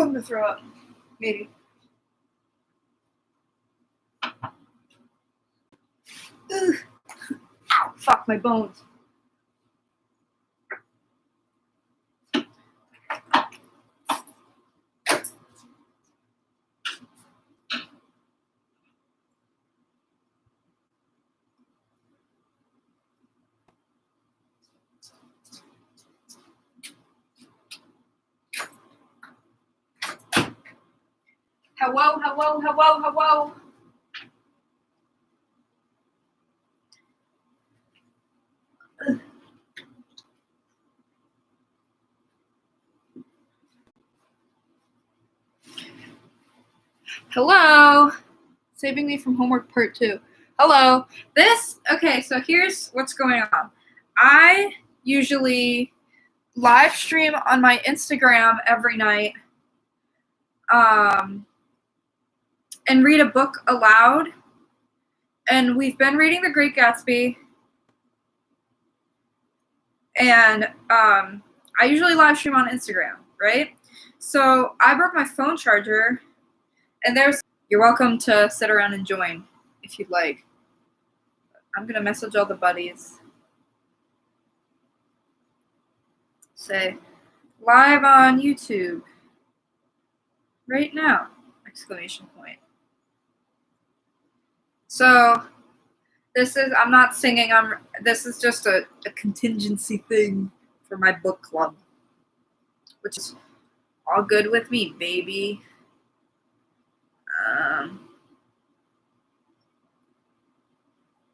Oh, I'm gonna throw up. Maybe. Ugh. Ow, fuck my bones. Hello, hello, hello, hello. Hello. Saving me from homework part 2. Hello. Okay, so here's what's going on. I usually live stream on my Instagram every night and read a book aloud. And we've been reading The Great Gatsby. And I usually live stream on Instagram, right? So I broke my phone charger, and you're welcome to sit around and join if you'd like. I'm going to message all the buddies. Say, live on YouTube right now, exclamation point. So I'm not singing, this is just a contingency thing for my book club, which is all good with me, baby.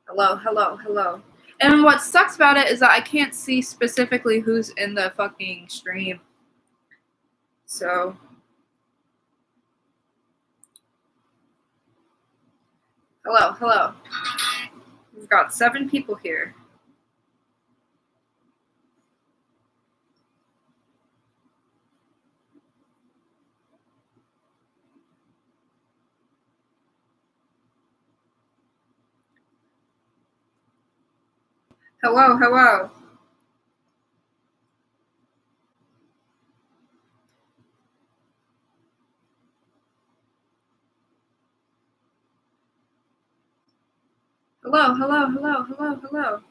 Hello, hello, hello. And what sucks about it is that I can't see specifically who's in the fucking stream. So hello, hello. We've got 7 people here. Hello, hello. Hello, hello, hello, hello, hello.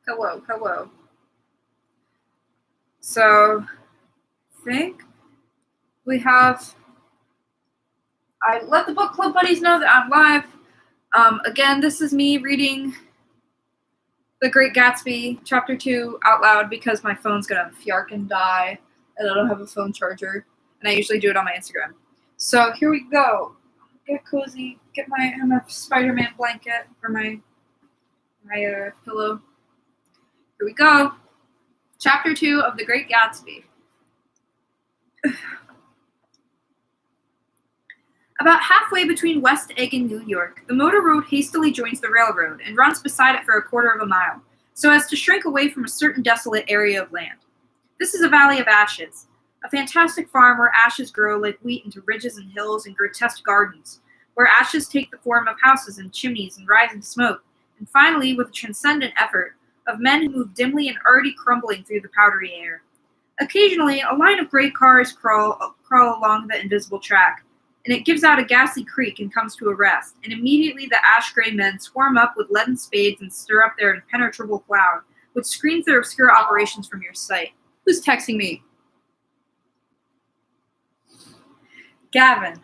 Hello, hello. So, I think I let the book club buddies know that I'm live. Again, this is me reading The Great Gatsby, Chapter 2 out loud because my phone's gonna fjarkin' die and I don't have a phone charger. And I usually do it on my Instagram. So here we go. Get cozy. Get my Spider-Man blanket for my pillow. Here we go. Chapter 2 of The Great Gatsby. About halfway between West Egg and New York, the motor road hastily joins the railroad and runs beside it for a quarter of a mile, so as to shrink away from a certain desolate area of land. This is a valley of ashes, a fantastic farm where ashes grow like wheat into ridges and hills and grotesque gardens, where ashes take the form of houses and chimneys and rising smoke, and finally, with a transcendent effort, of men who move dimly and already crumbling through the powdery air. Occasionally, a line of great cars crawl along the invisible track, and it gives out a ghastly creak and comes to a rest, and immediately the ash-gray men swarm up with leaden spades and stir up their impenetrable cloud, which screens their obscure operations from your sight. Who's texting me? Gavin.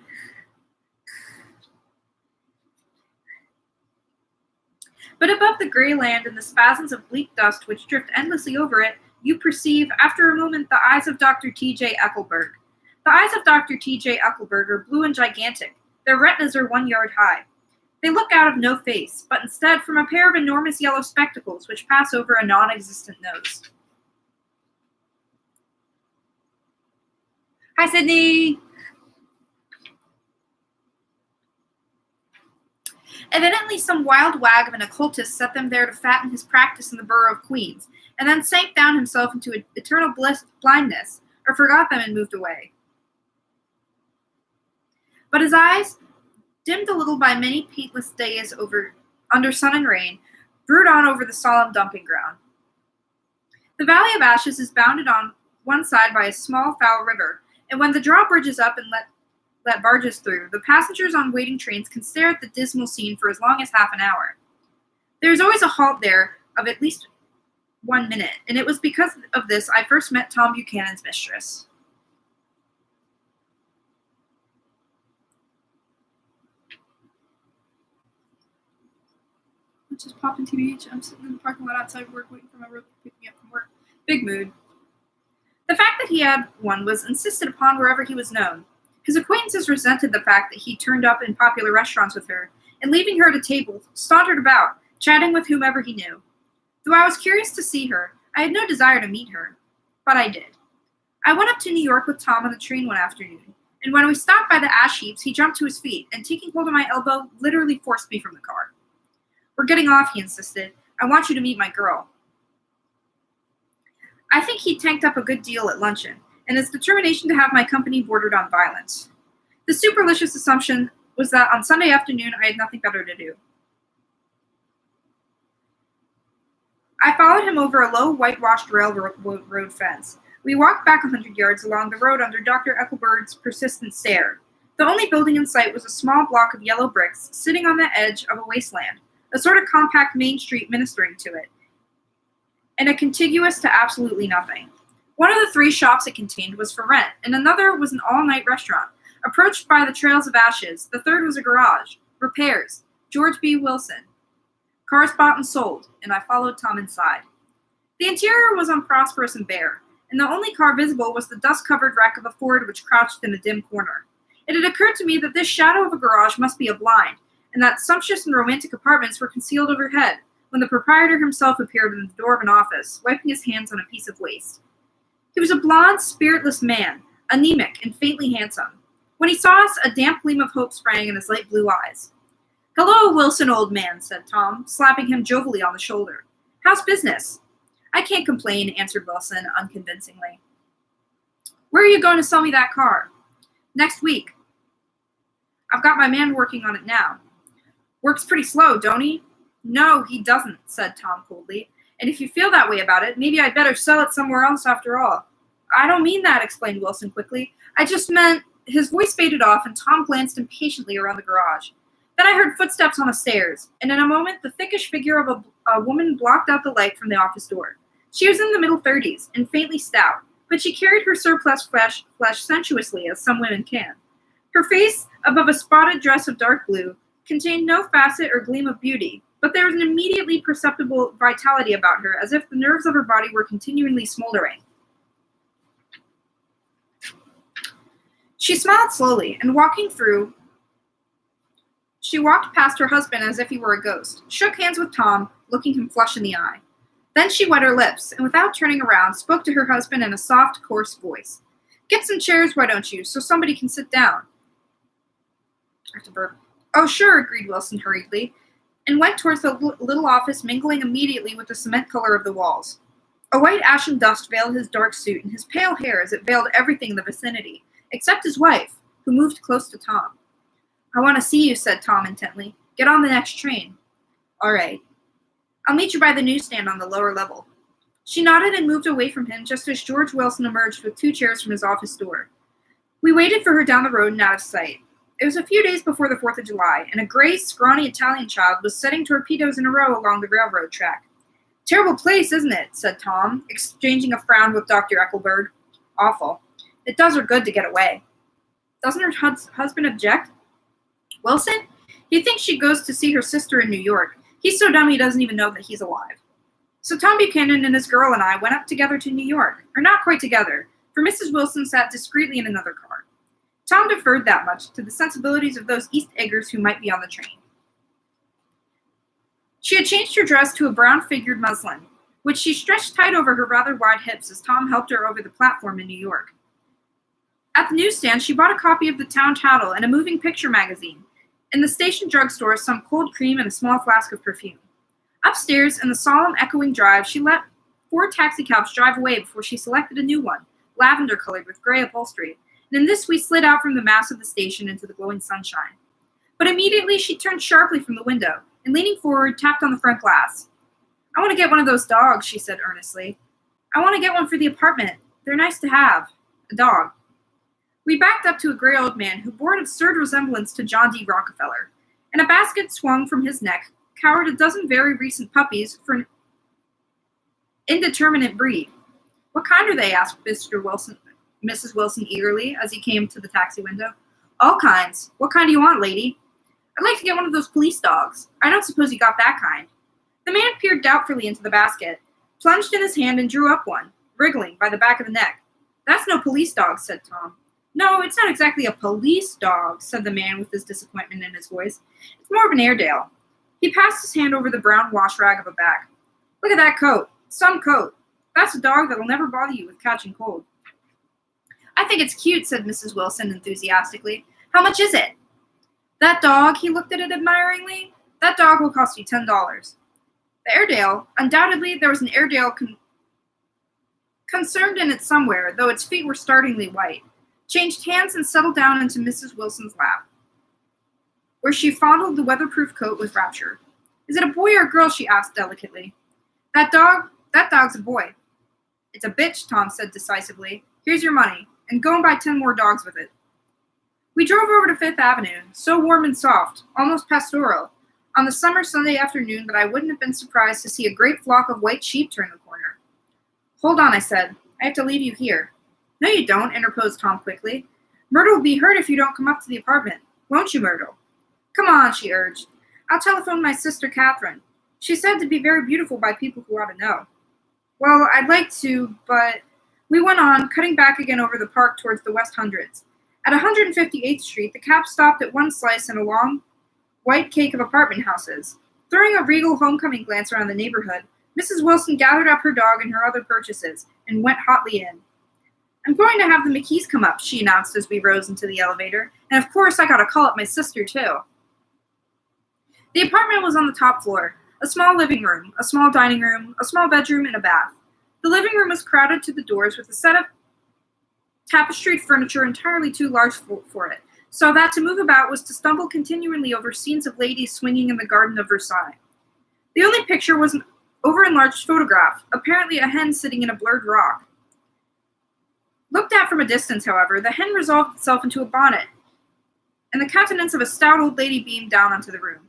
But above the gray land and the spasms of bleak dust which drift endlessly over it, you perceive, after a moment, the eyes of Dr. T.J. Eckelberg. The eyes of Dr. T.J. Eckelberg are blue and gigantic. Their retinas are 1 yard high. They look out of no face, but instead from a pair of enormous yellow spectacles which pass over a non-existent nose. Hi, Sydney! Evidently some wild wag of an occultist set them there to fatten his practice in the borough of Queens, and then sank down himself into eternal blindness, or forgot them and moved away. But his eyes, dimmed a little by many paintless days under sun and rain, brood on over the solemn dumping ground. The Valley of Ashes is bounded on one side by a small, foul river, and when the drawbridge is up and let barges through, the passengers on waiting trains can stare at the dismal scene for as long as half an hour. There is always a halt there of at least 1 minute, and it was because of this I first met Tom Buchanan's mistress. Just popping TBH. I'm sitting in the parking lot outside work waiting for my road to pick me up from work. Big mood. The fact that he had one was insisted upon wherever he was known. His acquaintances resented the fact that he turned up in popular restaurants with her, and leaving her at a table, sauntered about, chatting with whomever he knew. Though I was curious to see her, I had no desire to meet her. But I did. I went up to New York with Tom on the train one afternoon, and when we stopped by the ash heaps, he jumped to his feet, and taking hold of my elbow, literally forced me from the car. "We're getting off," he insisted. "I want you to meet my girl." I think he tanked up a good deal at luncheon, and his determination to have my company bordered on violence. The superstitious assumption was that on Sunday afternoon I had nothing better to do. I followed him over a low, whitewashed railroad fence. We walked back 100 yards along the road under Dr. Eckelberg's persistent stare. The only building in sight was a small block of yellow bricks sitting on the edge of a wasteland, a sort of compact main street ministering to it, and a contiguous to absolutely nothing. One of the 3 shops it contained was for rent, and another was an all-night restaurant, approached by the trails of ashes. The third was a garage. Repairs. George B. Wilson. Cars bought and sold, and I followed Tom inside. The interior was unprosperous and bare, and the only car visible was the dust-covered wreck of a Ford which crouched in a dim corner. It had occurred to me that this shadow of a garage must be a blind, and that sumptuous and romantic apartments were concealed overhead, when the proprietor himself appeared in the door of an office, wiping his hands on a piece of waste. He was a blond, spiritless man, anemic and faintly handsome. When he saw us, a damp gleam of hope sprang in his light blue eyes. "Hello, Wilson, old man," said Tom, slapping him jovially on the shoulder. "How's business?" "I can't complain," answered Wilson, unconvincingly. "Where are you going to sell me that car?" "Next week. I've got my man working on it now." "Works pretty slow, don't he?" "No, he doesn't," said Tom coldly. "And if you feel that way about it, maybe I'd better sell it somewhere else after all." "I don't mean that," explained Wilson quickly. "I just meant—" His voice faded off, and Tom glanced impatiently around the garage. Then I heard footsteps on the stairs, and in a moment the thickish figure of a woman blocked out the light from the office door. She was in the middle 30s, and faintly stout, but she carried her surplus flesh sensuously, as some women can. Her face, above a spotted dress of dark blue, contained no facet or gleam of beauty, but there was an immediately perceptible vitality about her, as if the nerves of her body were continually smoldering. She smiled slowly, and she walked past her husband as if he were a ghost, shook hands with Tom, looking him flush in the eye. Then she wet her lips, and without turning around, spoke to her husband in a soft, coarse voice. "Get some chairs, why don't you, so somebody can sit down." "Oh, sure," agreed Wilson hurriedly, and went towards the little office, mingling immediately with the cement color of the walls. A white ashen dust veiled his dark suit and his pale hair as it veiled everything in the vicinity, except his wife, who moved close to Tom. "I want to see you," said Tom intently. "Get on the next train." "All right. I'll meet you by the newsstand on the lower level." She nodded and moved away from him just as George Wilson emerged with 2 chairs from his office door. We waited for her down the road and out of sight. It was a few days before the 4th of July, and a gray, scrawny Italian child was setting torpedoes in a row along the railroad track. "Terrible place, isn't it?" said Tom, exchanging a frown with Dr. Eckelberg. "Awful. It does her good to get away." "Doesn't her husband object?" "Wilson? He thinks she goes to see her sister in New York. He's so dumb he doesn't even know that he's alive." So Tom Buchanan and his girl and I went up together to New York, or not quite together, for Mrs. Wilson sat discreetly in another car. Tom deferred that much to the sensibilities of those East Eggers who might be on the train. She had changed her dress to a brown-figured muslin, which she stretched tight over her rather wide hips as Tom helped her over the platform in New York. At the newsstand, she bought a copy of the Town Tattle and a moving picture magazine. In the station drugstore, some cold cream and a small flask of perfume. Upstairs, in the solemn, echoing drive, she let 4 taxicabs drive away before she selected a new one, lavender-colored with gray upholstery, and in this we slid out from the mass of the station into the glowing sunshine. But immediately she turned sharply from the window, and leaning forward, tapped on the front glass. "I want to get one of those dogs," she said earnestly. I want to get one for the apartment. They're nice to have. A dog. We backed up to a gray old man who bore an absurd resemblance to John D. Rockefeller. In a basket swung from his neck cowered a dozen very recent puppies for an indeterminate breed. What kind are they? Asked Mrs. Wilson eagerly as he came to the taxi window. All kinds. What kind do you want, lady? I'd like to get one of those police dogs. I don't suppose you got that kind. The man peered doubtfully into the basket, plunged in his hand, and drew up one, wriggling by the back of the neck. That's no police dog, said Tom. No, it's not exactly a police dog, said the man with his disappointment in his voice. It's more of an Airedale. He passed his hand over the brown wash rag of a back. Look at that coat. Some coat. That's a dog that'll never bother you with catching cold. I think it's cute, said Mrs. Wilson enthusiastically. How much is it? That dog, he looked at it admiringly. That dog will cost you $10. The Airedale, undoubtedly there was an Airedale concerned in it somewhere, though its feet were startlingly white, changed hands and settled down into Mrs. Wilson's lap, where she fondled the weatherproof coat with rapture. Is it a boy or a girl? She asked delicately. That dog's a boy. It's a bitch, Tom said decisively. Here's your money, and go and buy 10 more dogs with it. We drove over to Fifth Avenue, so warm and soft, almost pastoral, on the summer Sunday afternoon that I wouldn't have been surprised to see a great flock of white sheep turn the corner. Hold on, I said. I have to leave you here. No, you don't, interposed Tom quickly. Myrtle will be hurt if you don't come up to the apartment. Won't you, Myrtle? Come on, she urged. I'll telephone my sister Catherine. She's said to be very beautiful by people who ought to know. Well, I'd like to, but... We went on, cutting back again over the park towards the West Hundreds. At 158th Street, the cab stopped at one slice in a long, white cake of apartment houses. Throwing a regal homecoming glance around the neighborhood, Mrs. Wilson gathered up her dog and her other purchases and went hotly in. I'm going to have the McKees come up, she announced as we rose into the elevator, and of course I gotta call up my sister, too. The apartment was on the top floor, a small living room, a small dining room, a small bedroom, and a bath. The living room was crowded to the doors with a set of tapestried furniture entirely too large for it, so that to move about was to stumble continually over scenes of ladies swinging in the garden of Versailles. The only picture was an over-enlarged photograph, apparently a hen sitting in a blurred rock. Looked at from a distance, however, the hen resolved itself into a bonnet, and the countenance of a stout old lady beamed down onto the room.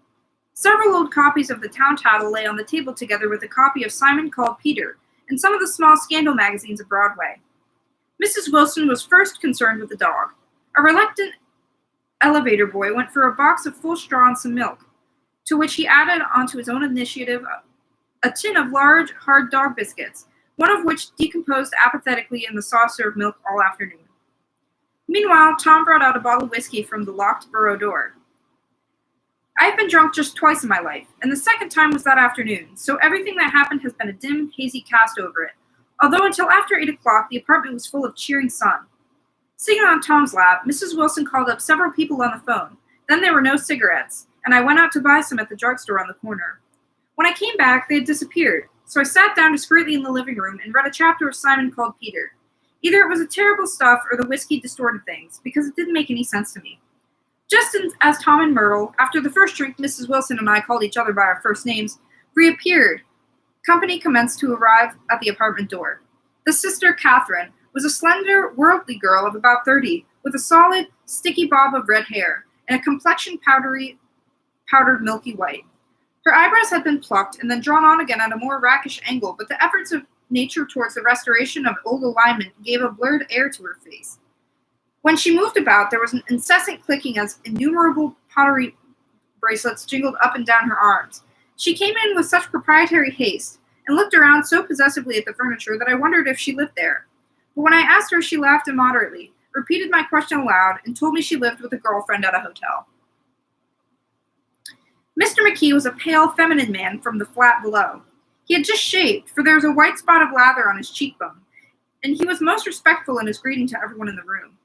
Several old copies of the Town Tattle lay on the table together with a copy of Simon Called Peter, and some of the small scandal magazines of Broadway. Mrs. Wilson was first concerned with the dog. A reluctant elevator boy went for a box of full straw and some milk, to which he added onto his own initiative a tin of large, hard dog biscuits, one of which decomposed apathetically in the saucer of milk all afternoon. Meanwhile, Tom brought out a bottle of whiskey from the locked bureau door. I've been drunk just twice in my life, and the second time was that afternoon, so everything that happened has been a dim, hazy cast over it, although until after 8 o'clock the apartment was full of cheering sun. Sitting on Tom's lap, Mrs. Wilson called up several people on the phone. Then there were no cigarettes, and I went out to buy some at the drugstore on the corner. When I came back, they had disappeared, so I sat down discreetly in the living room and read a chapter of Simon Called Peter. Either it was a terrible stuff or the whiskey distorted things, because it didn't make any sense to me. Just as Tom and Myrtle, after the first drink Mrs. Wilson and I called each other by our first names, reappeared, company commenced to arrive at the apartment door. The sister, Catherine, was a slender, worldly girl of about 30, with a solid, sticky bob of red hair, and a complexion powdered milky white. Her eyebrows had been plucked and then drawn on again at a more rakish angle, but the efforts of nature towards the restoration of old alignment gave a blurred air to her face. When she moved about, there was an incessant clicking as innumerable pottery bracelets jingled up and down her arms. She came in with such proprietary haste, and looked around so possessively at the furniture that I wondered if she lived there. But when I asked her, she laughed immoderately, repeated my question aloud, and told me she lived with a girlfriend at a hotel. Mr. McKee was a pale, feminine man from the flat below. He had just shaved, for there was a white spot of lather on his cheekbone, and he was most respectful in his greeting to everyone in the room.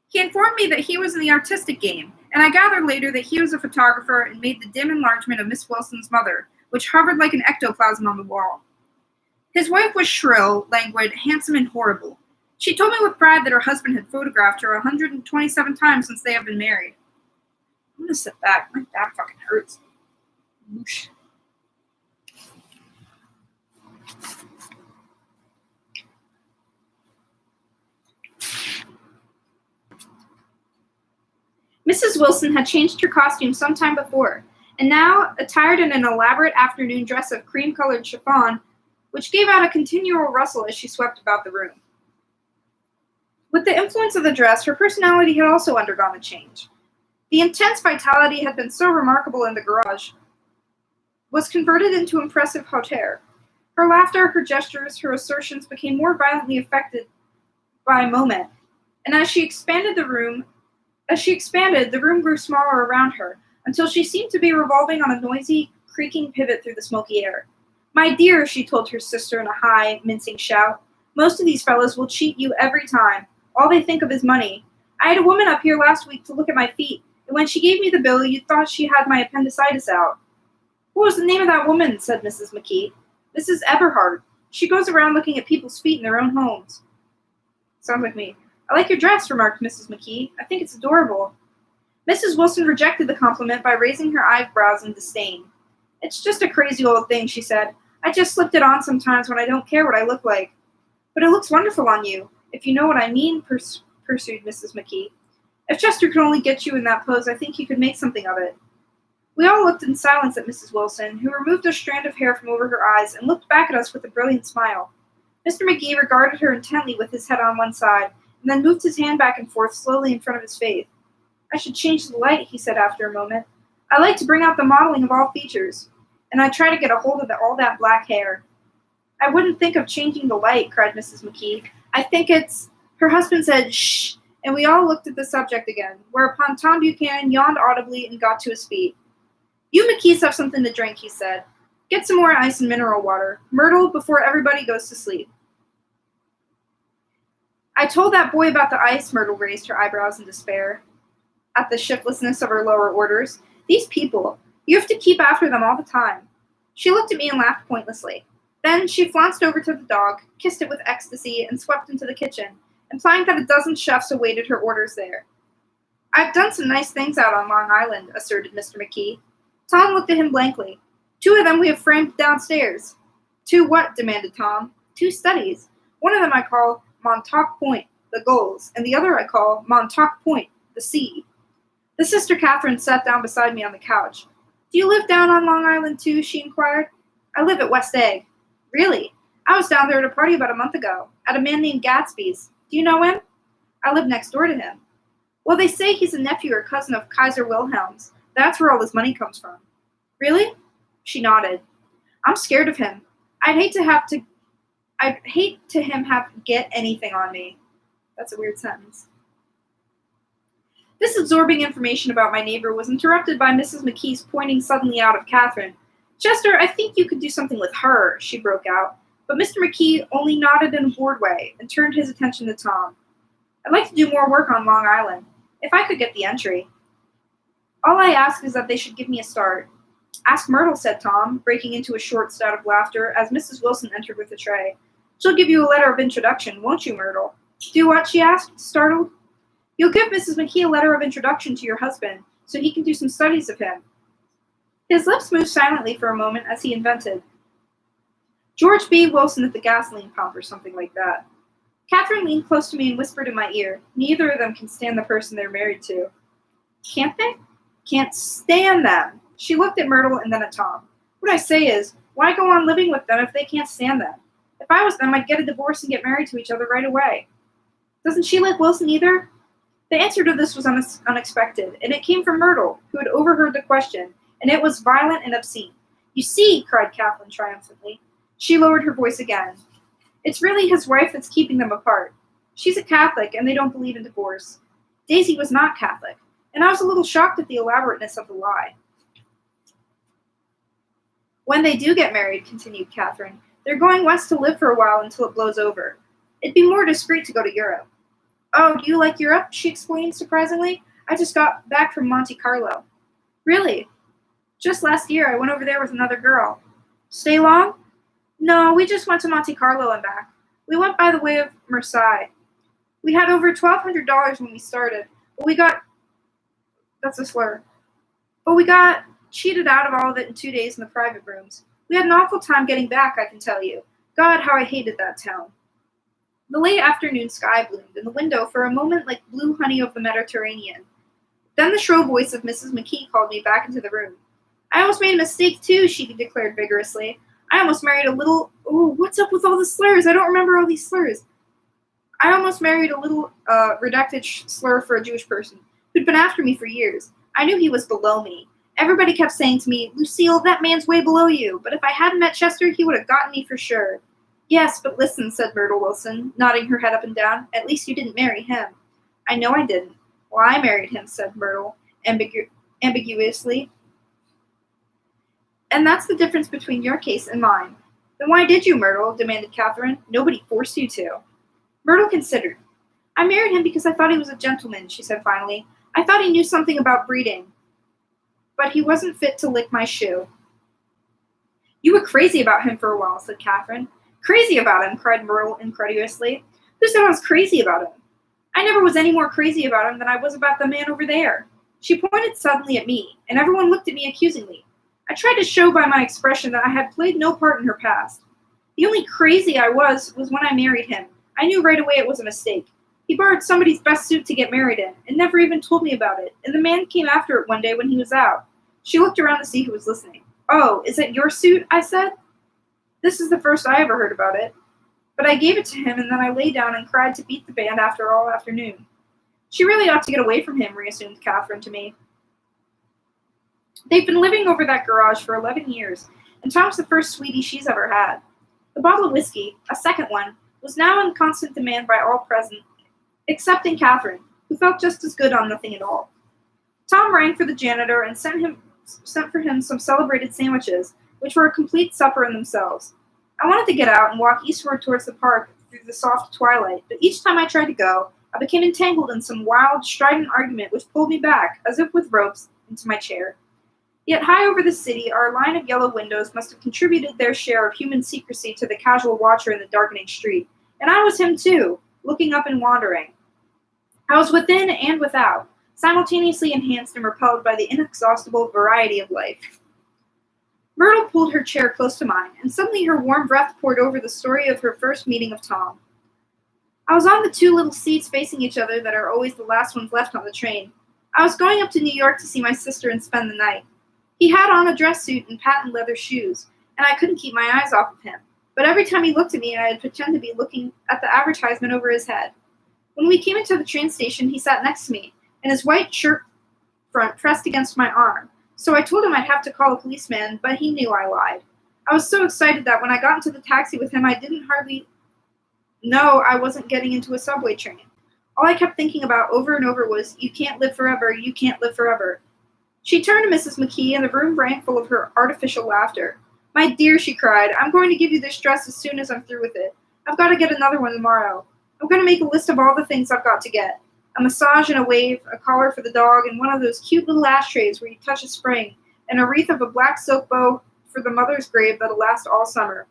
He informed me that he was in the artistic game, and I gathered later that he was a photographer and made the dim enlargement of Miss Wilson's mother, which hovered like an ectoplasm on the wall. His wife was shrill, languid, handsome, and horrible. She told me with pride that her husband had photographed her 127 times since they have been married. I'm gonna sit back. My back fucking hurts. Whoosh. Mrs. Wilson had changed her costume some time before, and now, attired in an elaborate afternoon dress of cream-colored chiffon, which gave out a continual rustle as she swept about the room. With the influence of the dress, her personality had also undergone a change. The intense vitality had been so remarkable in the garage, was converted into impressive hauteur. Her laughter, her gestures, her assertions became more violently affected by moment, and as she expanded, the room grew smaller around her, until she seemed to be revolving on a noisy, creaking pivot through the smoky air. "My dear," she told her sister in a high, mincing shout, "most of these fellows will cheat you every time. All they think of is money. I had a woman up here last week to look at my feet, and when she gave me the bill, you thought she had my appendicitis out." "What was the name of that woman?" said Mrs. McKee. "Mrs. Eberhard. She goes around looking at people's feet in their own homes." "Sounds like me." "I like your dress," remarked Mrs. McKee. "I think it's adorable." Mrs. Wilson rejected the compliment by raising her eyebrows in disdain. "It's just a crazy old thing," she said. "I just slipped it on sometimes when I don't care what I look like." "But it looks wonderful on you, if you know what I mean," pursued Mrs. McKee. "If Chester could only get you in that pose, I think he could make something of it." We all looked in silence at Mrs. Wilson, who removed a strand of hair from over her eyes and looked back at us with a brilliant smile. Mr. McGee regarded her intently with his head on one side, and then moved his hand back and forth slowly in front of his face. "I should change the light," he said after a moment. "I like to bring out the modeling of all features, and I try to get a hold of all that black hair." "I wouldn't think of changing the light," cried Mrs. McKee. "I think it's—" Her husband said, "Shh," and we all looked at the subject again, whereupon Tom Buchanan yawned audibly and got to his feet. "You McKees have something to drink," he said. "Get some more ice and mineral water. Myrtle, before everybody goes to sleep." "I told that boy about the ice," Myrtle raised her eyebrows in despair at the shiftlessness of her lower orders. "These people, you have to keep after them all the time." She looked at me and laughed pointlessly. Then she flounced over to the dog, kissed it with ecstasy, and swept into the kitchen, implying that a dozen chefs awaited her orders there. "I've done some nice things out on Long Island," asserted Mr. McKee. Tom looked at him blankly. "2 of them we have framed downstairs." "2 what?" demanded Tom. "2 studies. One of them I call Montauk Point, the gulls, and the other I call Montauk Point, the sea." The sister Catherine sat down beside me on the couch. "Do you live down on Long Island too?" she inquired. "I live at West Egg." "Really? I was down there at a party about a month ago, at a man named Gatsby's. Do you know him?" "I live next door to him." "Well, they say he's a nephew or cousin of Kaiser Wilhelm's. That's where all his money comes from." "Really?" She nodded. "I'm scared of him. I'd hate to him have get anything on me." That's a weird sentence. This absorbing information about my neighbor was interrupted by Mrs. McKee's pointing suddenly out of Catherine. "Chester, I think you could do something with her," she broke out. But Mr. McKee only nodded in a bored way and turned his attention to Tom. "I'd like to do more work on Long Island, if I could get the entry. All I ask is that they should give me a start." "Ask Myrtle," said Tom, breaking into a short spout of laughter as Mrs. Wilson entered with a tray. "She'll give you a letter of introduction, won't you, Myrtle?" "Do what?" she asked, startled. "You'll give Mrs. McKee a letter of introduction to your husband, so he can do some studies of him." His lips moved silently for a moment as he invented. "George B. Wilson at the gasoline pump," or something like that. Catherine leaned close to me and whispered in my ear, "Neither of them can stand the person they're married to." "Can't they?" "Can't stand them." She looked at Myrtle and then at Tom. "What I say is, why go on living with them if they can't stand them? If I was them, I'd get a divorce and get married to each other right away." "Doesn't she like Wilson either?" The answer to this was unexpected, and it came from Myrtle, who had overheard the question, and it was violent and obscene. "You see," cried Catherine triumphantly. She lowered her voice again. "It's really his wife that's keeping them apart. She's a Catholic, and they don't believe in divorce. Daisy was not Catholic, and I was a little shocked at the elaborateness of the lie." "When they do get married," continued Catherine, "they're going west to live for a while until it blows over. It'd be more discreet to go to Europe." "Oh, do you like Europe?" she explained surprisingly. "I just got back from Monte Carlo." "Really?" "Just last year I went over there with another girl." "Stay long?" "No, we just went to Monte Carlo and back. We went by the way of Marseille. We had over $1,200 when we started, but we got— that's a slur. But we got cheated out of all of it in 2 days in the private rooms. We had an awful time getting back, I can tell you. God, how I hated that town." The late afternoon sky bloomed in the window for a moment like blue honey of the Mediterranean. Then the shrill voice of Mrs. McKee called me back into the room. I almost made a mistake, too, she declared vigorously. I almost married a little... Oh, what's up with all the slurs? I don't remember all these slurs. I almost married a little redacted slur for a Jewish person who'd been after me for years. I knew he was below me. Everybody kept saying to me, Lucille, that man's way below you, but if I hadn't met Chester, he would have gotten me for sure. Yes, but listen, said Myrtle Wilson, nodding her head up and down. At least you didn't marry him. I know I didn't. Well, I married him, said Myrtle, ambiguously. And that's the difference between your case and mine. Then why did you, Myrtle? Demanded Catherine. Nobody forced you to. Myrtle considered. I married him because I thought he was a gentleman, she said finally. I thought he knew something about breeding. But he wasn't fit to lick my shoe. You were crazy about him for a while, said Catherine. Crazy about him, cried Myrtle incredulously. Who said I was crazy about him? I never was any more crazy about him than I was about the man over there. She pointed suddenly at me, and everyone looked at me accusingly. I tried to show by my expression that I had played no part in her past. The only crazy I was when I married him. I knew right away it was a mistake. He borrowed somebody's best suit to get married in, and never even told me about it, and the man came after it one day when he was out. She looked around to see who was listening. Oh, is it your suit? I said. This is the first I ever heard about it. But I gave it to him, and then I lay down and cried to beat the band after all afternoon. She really ought to get away from him, reassumed Catherine to me. They've been living over that garage for 11 years, and Tom's the first sweetie she's ever had. The bottle of whiskey, a second one, was now in constant demand by all present, excepting Catherine, who felt just as good on nothing at all. Tom rang for the janitor and sent for him some celebrated sandwiches, which were a complete supper in themselves. I wanted to get out and walk eastward towards the park through the soft twilight, but each time I tried to go, I became entangled in some wild, strident argument which pulled me back, as if with ropes, into my chair. Yet high over the city, our line of yellow windows must have contributed their share of human secrecy to the casual watcher in the darkening street, and I was him too, looking up and wandering. I was within and without, simultaneously enhanced and repelled by the inexhaustible variety of life. Myrtle pulled her chair close to mine, and suddenly her warm breath poured over the story of her first meeting of Tom. I was on the two little seats facing each other that are always the last ones left on the train. I was going up to New York to see my sister and spend the night. He had on a dress suit and patent leather shoes, and I couldn't keep my eyes off of him. But every time he looked at me, I'd pretend to be looking at the advertisement over his head. When we came into the train station, he sat next to me, and his white shirt front pressed against my arm. So I told him I'd have to call a policeman, but he knew I lied. I was so excited that when I got into the taxi with him, I didn't hardly know I wasn't getting into a subway train. All I kept thinking about over and over was, you can't live forever, you can't live forever. She turned to Mrs. McKee, and the room rang full of her artificial laughter. My dear, she cried, I'm going to give you this dress as soon as I'm through with it. I've got to get another one tomorrow. I'm going to make a list of all the things I've got to get. A massage and a wave, a collar for the dog, and one of those cute little ashtrays where you touch a spring, and a wreath of a black silk bow for the mother's grave that'll last all summer.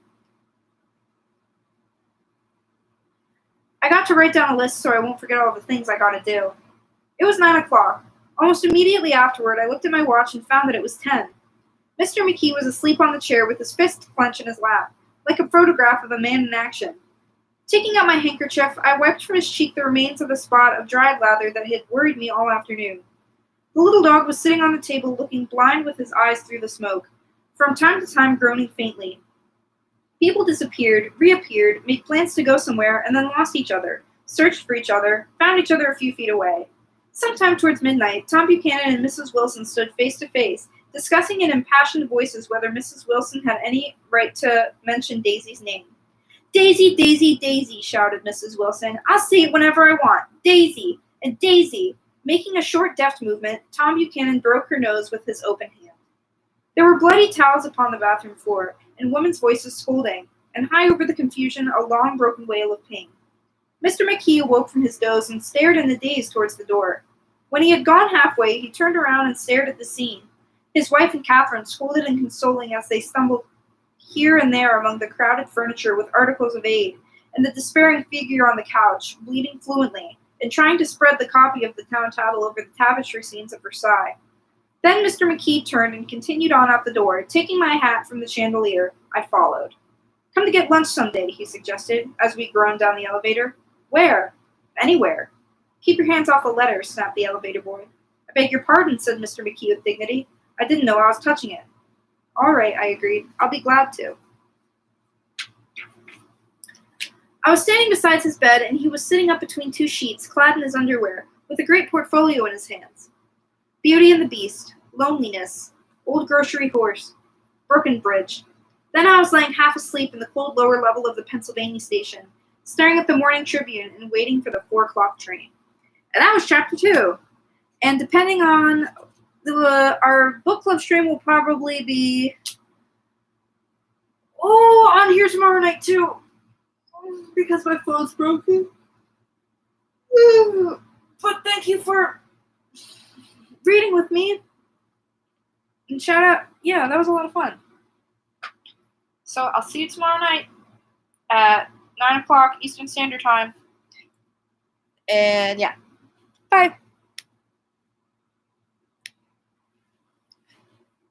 I got to write down a list so I won't forget all the things I got to do. It was 9 o'clock. Almost immediately afterward, I looked at my watch and found that it was 10. Mr. McKee was asleep on the chair with his fist clenched in his lap, like a photograph of a man in action. Taking out my handkerchief, I wiped from his cheek the remains of a spot of dried lather that had worried me all afternoon. The little dog was sitting on the table looking blind with his eyes through the smoke, from time to time groaning faintly. People disappeared, reappeared, made plans to go somewhere, and then lost each other, searched for each other, found each other a few feet away. Sometime towards midnight, Tom Buchanan and Mrs. Wilson stood face to face, discussing in impassioned voices whether Mrs. Wilson had any right to mention Daisy's name. Daisy, Daisy, Daisy, shouted Mrs. Wilson. I'll say it whenever I want. Daisy, and Daisy. Making a short, deft movement, Tom Buchanan broke her nose with his open hand. There were bloody towels upon the bathroom floor, and women's voices scolding, and high over the confusion a long, broken wail of pain. Mr. McKee awoke from his doze and stared in a daze towards the door. When he had gone halfway, he turned around and stared at the scene. His wife and Catherine scolded and consoling as they stumbled here and there among the crowded furniture with articles of aid, and the despairing figure on the couch, bleeding fluently, and trying to spread the copy of the town tattle over the tapestry scenes of Versailles. Then Mr. McKee turned and continued on out the door. Taking my hat from the chandelier, I followed. Come to get lunch someday, he suggested, as we groaned down the elevator. Where? Anywhere. Keep your hands off the letter, snapped the elevator boy. I beg your pardon, said Mr. McKee with dignity. I didn't know I was touching it. All right, I agreed. I'll be glad to. I was standing beside his bed, and he was sitting up between two sheets, clad in his underwear, with a great portfolio in his hands. Beauty and the Beast, Loneliness, Old Grocery Horse, Broken Bridge. Then I was lying half asleep in the cold lower level of the Pennsylvania station, staring at the Morning Tribune and waiting for the 4 o'clock train. And that was chapter 2. And depending on our book club stream will probably be on here tomorrow night too, because my phone's broken. But thank you for reading with me. And shout out, yeah, that was a lot of fun. So I'll see you tomorrow night at 9 o'clock Eastern Standard Time. And yeah, bye.